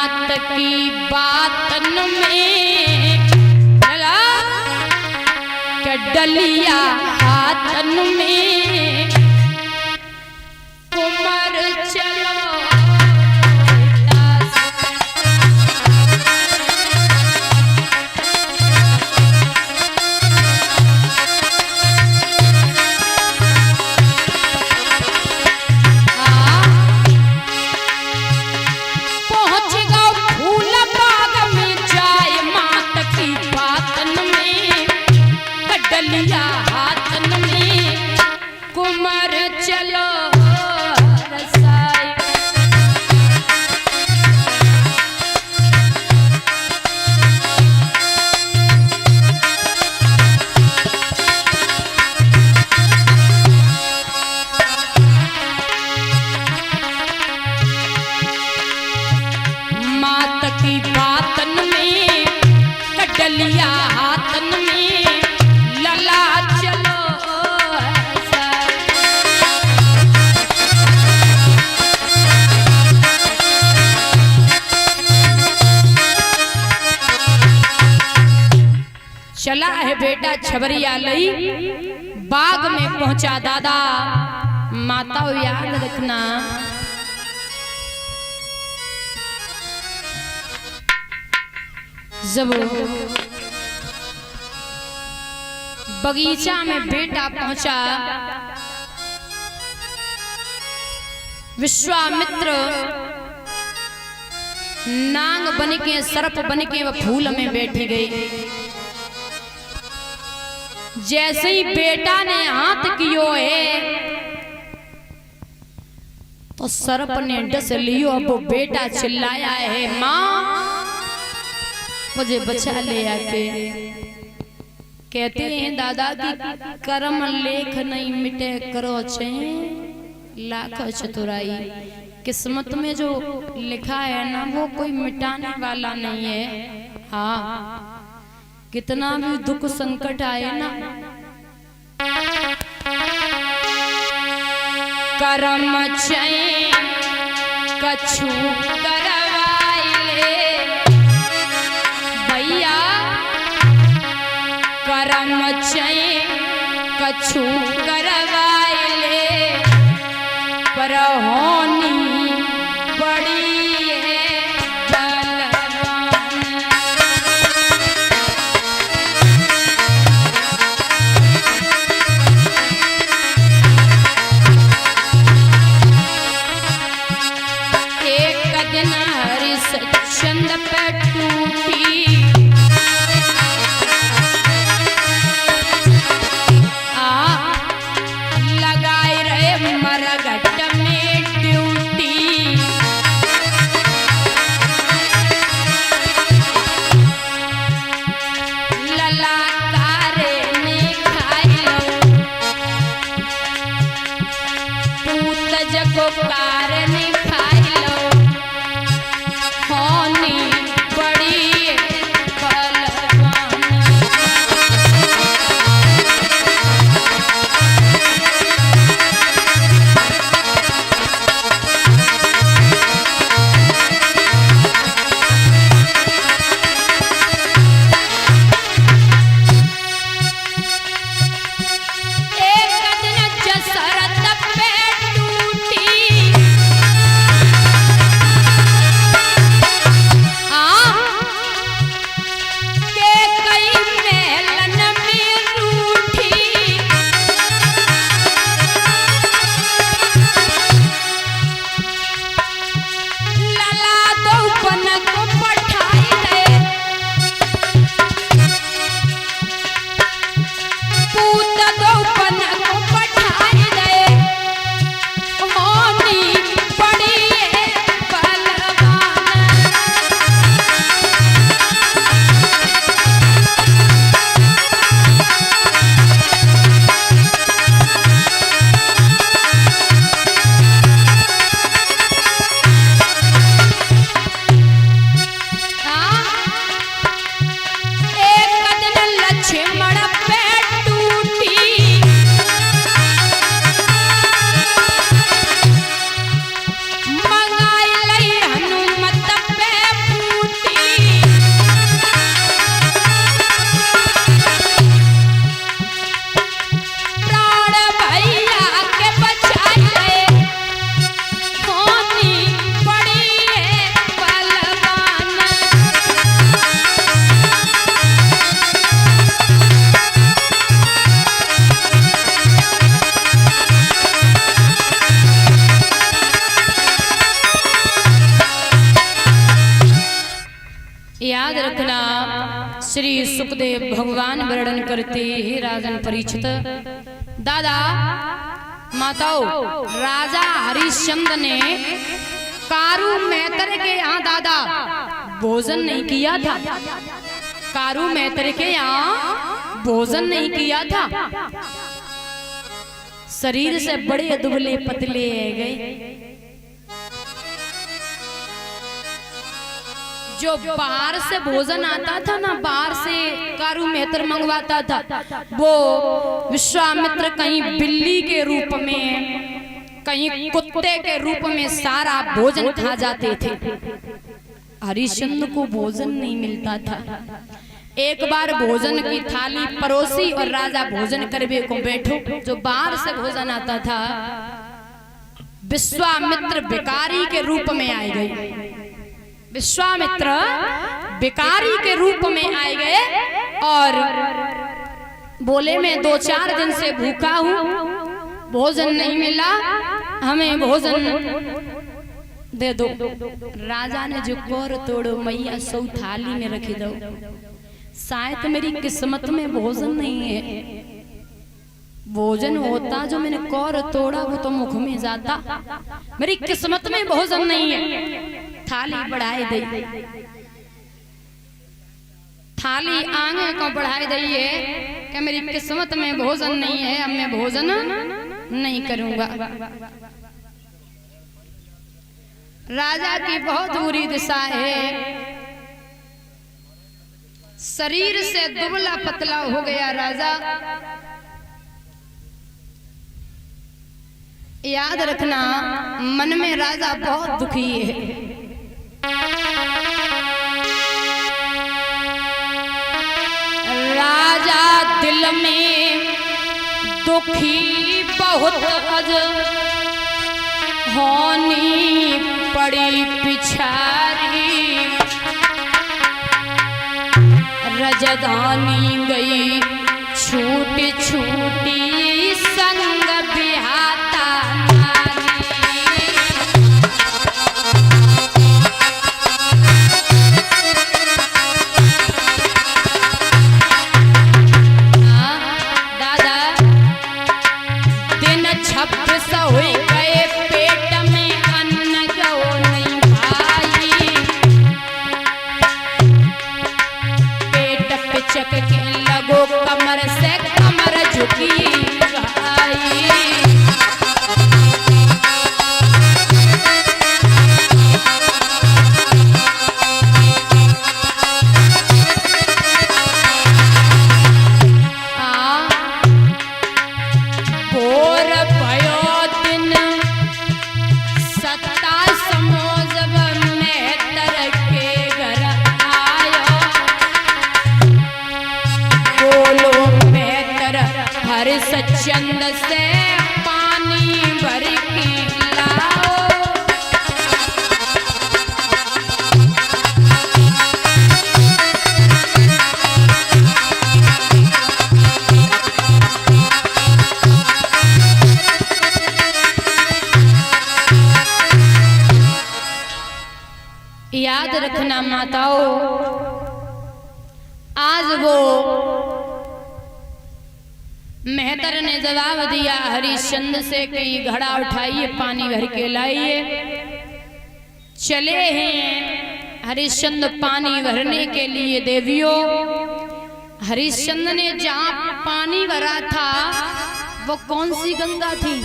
मात की बातन में चला के डलिया हाथन में कुमार चलो डलिया हाथन में कुमार चलो रसाई मात की बातन में डलिया हाथन में लला चलो चला है बेटा छबरिया लई बाग में पहुंचा दादा माता याद रखना जब बगीचा में बेटा पहुंचा विश्वामित्र नांग बन के सर्प बन के वह फूल में बैठी गई। जैसे ही बेटा ने हाथ कियो है तो सर्प ने डस लियो। अब वो बेटा चिल्लाया है माँ मुझे बचा ले आके। कहते हैं दादा की कर्म लेख नहीं मिटे करो छे लाख चतुराई। किस्मत में जो लिखा है ना वो कोई मिटाने वाला नहीं है। हाँ कितना भी दुख संकट आए ना कर्म छे कछु करवाइले भैया कर्म छे कछु करवाइले पर होनी बड़ी है बलवान। एक दिन हरिश्चंद्र पे टूटी लगाए रहे मरघट में ड्यूटी। ललाकारे ने खाई लो पूत जगो कार ने खाई लो होनी बड़ी बलवान। याद रखना श्री सुखदेव भगवान वर्णन करते हैं राजन परीक्षित दादा माताओं राजा हरिश्चंद्र ने कारू मैत्र के यहाँ दादा भोजन नहीं किया था। कारू मैत्र के यहाँ भोजन नहीं किया था। शरीर से बड़े दुबले पतले गए। जो बाहर से भोजन आता था ना, बाहर से कारू मेहतर मंगवाता था, वो विश्वामित्र कहीं बिल्ली के रूप में कहीं कुत्ते के रूप में सारा भोजन खा जाते थे। हरिश्चंद्र को भोजन नहीं मिलता था। एक बार भोजन की थाली परोसी और राजा भोजन करवे को बैठो। जो बाहर से भोजन आता था विश्वामित्र भिखारी के रूप में आए गए। विश्वामित्र भिखारी के रूप में आए गए और बोले मैं 2-4 दिन से भूखा हूँ, भोजन नहीं मिला, हमें भोजन दे दो। राजा ने जो कोर तोड़ो मैया सौ थाली में रखी दो। शायद मेरी किस्मत में भोजन नहीं है। भोजन होता जो मैंने कौर तोड़ा वो तो मुख में जाता। मेरी किस्मत में भोजन नहीं है। थाली बढ़ाए दे, थाली आगे को बढ़ाए दइए कि मेरी किस्मत में भोजन नहीं है, अब मैं भोजन नहीं करूंगा। राजा की बहुत बुरी दिशा है। शरीर से दुबला पतला हो गया राजा। याद रखना मन में राजा बहुत दुखी है। राजा दिल में दुखी बहुत अज होनी पड़ी पिछारी। रजधानी गई छूटी छूटी संग बिहाता चंद से पानी भर के लाओ। याद रखना माताओं, आज वो मेहतर ने जवाब दिया हरिश्चंद्र से कि घड़ा उठाइए पानी भर के लाइए। चले हैं हरिश्चंद्र पानी भरने के लिए। देवियों हरिश्चंद्र ने जहां पानी भरा था वो कौन सी गंगा थी?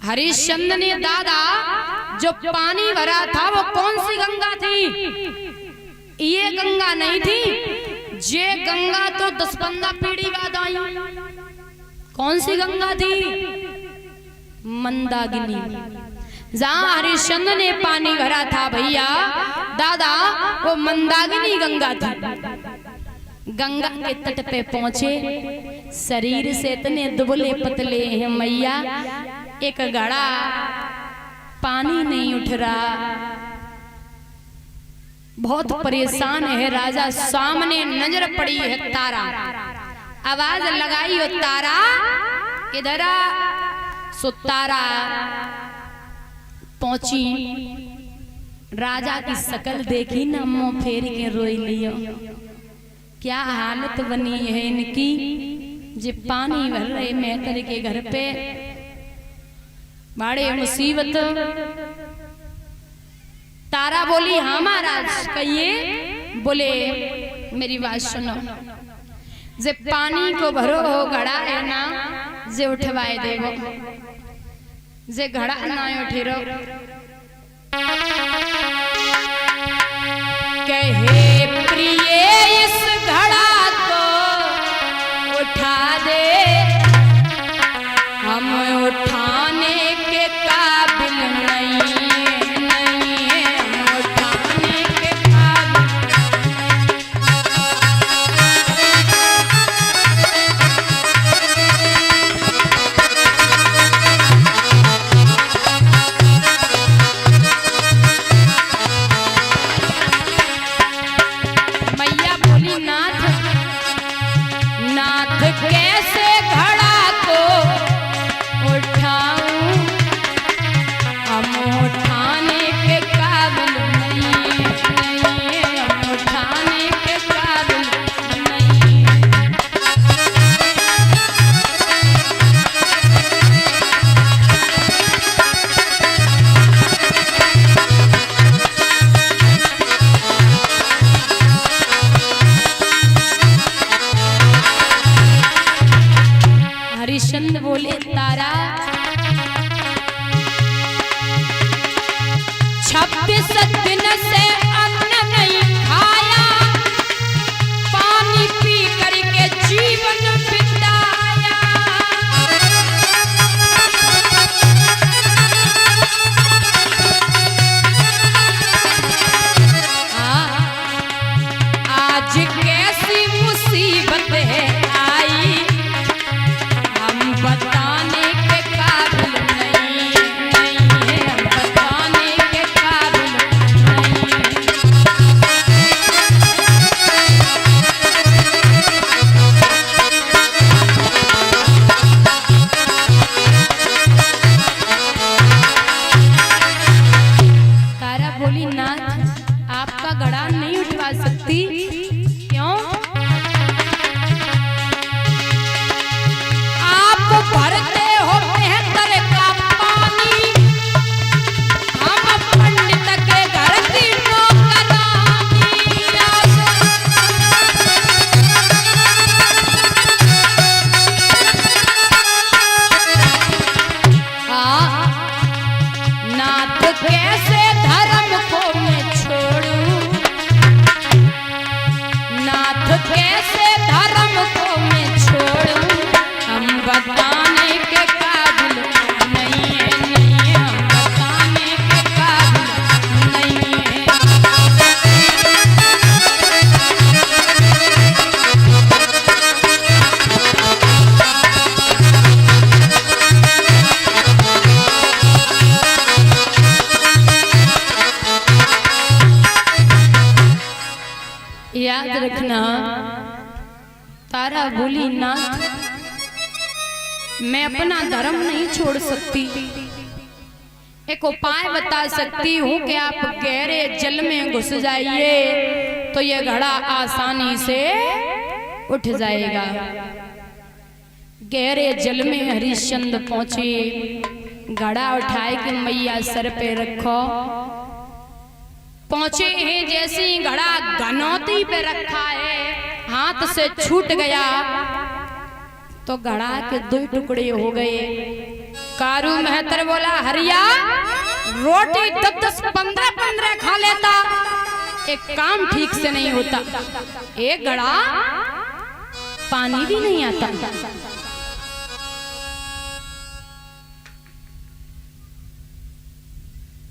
हरिश्चंद्र ने दादा जो पानी भरा था वो कौन सी गंगा थी? ये गंगा नहीं थी। जे गंगा तो 10-15 पीढ़ी बाद आई। कौन सी गंगा थी? मंदाकिनी। जहां हरिश्चंद्र ने पानी भरा था भैया दादा वो मंदाकिनी गंगा थी। गंगा के तट पे पहुंचे। शरीर से इतने दुबले पतले हैं मैया, एक घड़ा पानी नहीं उठ रहा। बहुत परेशान है राजा। सामने नजर पड़ी है तारा। आवाज लगाई हो तारा इधर आ। सो तारा पहुंची। राजा की शकल देखी ना मुंह फेर के रोई लियो। क्या हालत बनी है इनकी, जे पानी भर रहे मेहतर के घर पे, बड़े मुसीबत। तारा बोली हाँ महाराज कहिए। बोले मेरी बात सुनो, जे पानी को भरो हो घड़ा है ना, जे उठवाए देवो, जे घड़ा ना उठेरो। कहे प्रिय इस घड़ा को उठा दे, हम उठाने के काबिल नहीं, नहीं है हम उठाने के काबिल। मैया बोली नाथ, नाथ कैसे घड़ा को उठाऊं, हम उठाने के काबिल नहीं, नहीं है हम उठाने के काबिल नहीं। हरिश्चंद्र बोले तारा 26 दिन से अन्न नहीं खाया, पानी पी करके जीवन बिताया। आज कैसी मुसीबत है आई, हम बताने के काबिल नहीं, नहीं है हम बताने के काबिल नहीं। तारा बोली नाथ आपका घड़ा नहीं उठवा सकती, क्यों? आप भरते हो मेहतर का पानी, हम पंडित के घर की नौकरानी। नाथ कैसे धर्म को मैं छोड़ूं, नाथ कैसे धर्म को मैं छोड़ूं, हम बताने के काबिल नहीं है, नहीं है हम बताने के काबिल नहीं है। याद रखना तारा बोली नाथ मैं अपना धर्म नहीं छोड़ सकती, एक उपाय बता सकती हूँ कि आप गहरे जल में घुस जाइए तो यह घड़ा आसानी से उठ जाएगा। गहरे जल में हरिश्चंद्र पहुंचे, घड़ा उठाए कि मैया सर पे रखो। पहुंचे हैं जैसे ही घड़ा गनौती पे रखा है, हाथ से छूट गया तो घड़ा के 2 टुकड़े हो गए। कारू मेहतर बोला हरिया रोटी 10-15 खा लेता, एक काम ठीक से नहीं होता, एक घड़ा पानी भी नहीं आता।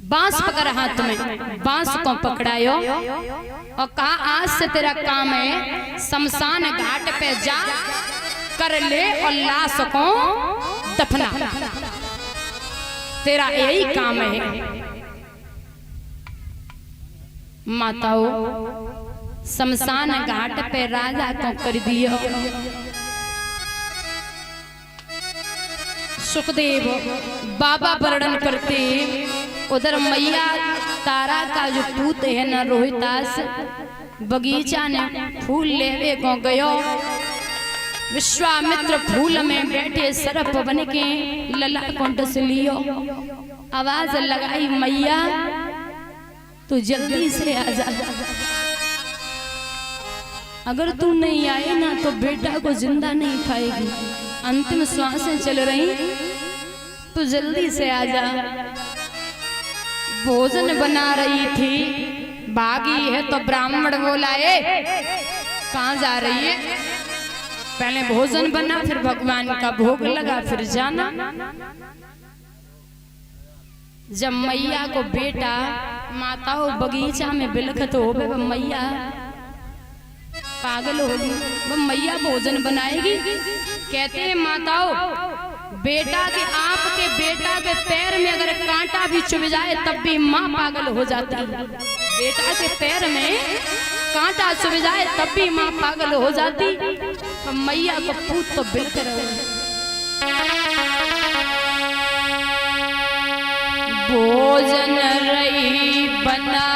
बांस पकड़ हाथ में, बांस को पकड़ायो और कहा आज से तेरा काम है शमशान घाट पे जा कर ले और लाश को दफना, तेरा यही काम है। माताओं शमशान घाट पे राजा को कर दियो। सुखदेव बाबा वर्णन करते, उधर मैया तारा का जो पूत है न रोहितास बगीचा ने फूल लेवे को गयो। विश्वामित्र फूल में बैठे सरप बन के लला कुंड से लियो। आवाज लगाई मैया तू जल्दी से आ जा, अगर तू नहीं आई ना तो बेटा को जिंदा नहीं पाएगी, अंतिम श्वासें चल रही, तू जल्दी से आ जा। भोजन बना रही थी, भागी है तो ब्राह्मण बोला ए कहाँ जा रही है? पहले भोजन बना, फिर भगवान का भोग लगा, फिर जाना। जब मैया को बेटा माताओं बगीचा में बिलखत हो गए, मैया पागल होगी, वो मैया भोजन बनाएगी। कहते हैं माताओं बेटा के आपके बेटा के पैर में अगर कांटा भी चुभ जाए तब भी माँ पागल हो जाती है। बेटा के पैर में कांटा चुभ जाए तब भी माँ पागल हो जाती। तो मैया को पूत तो बिल्कुल भोजन रही बना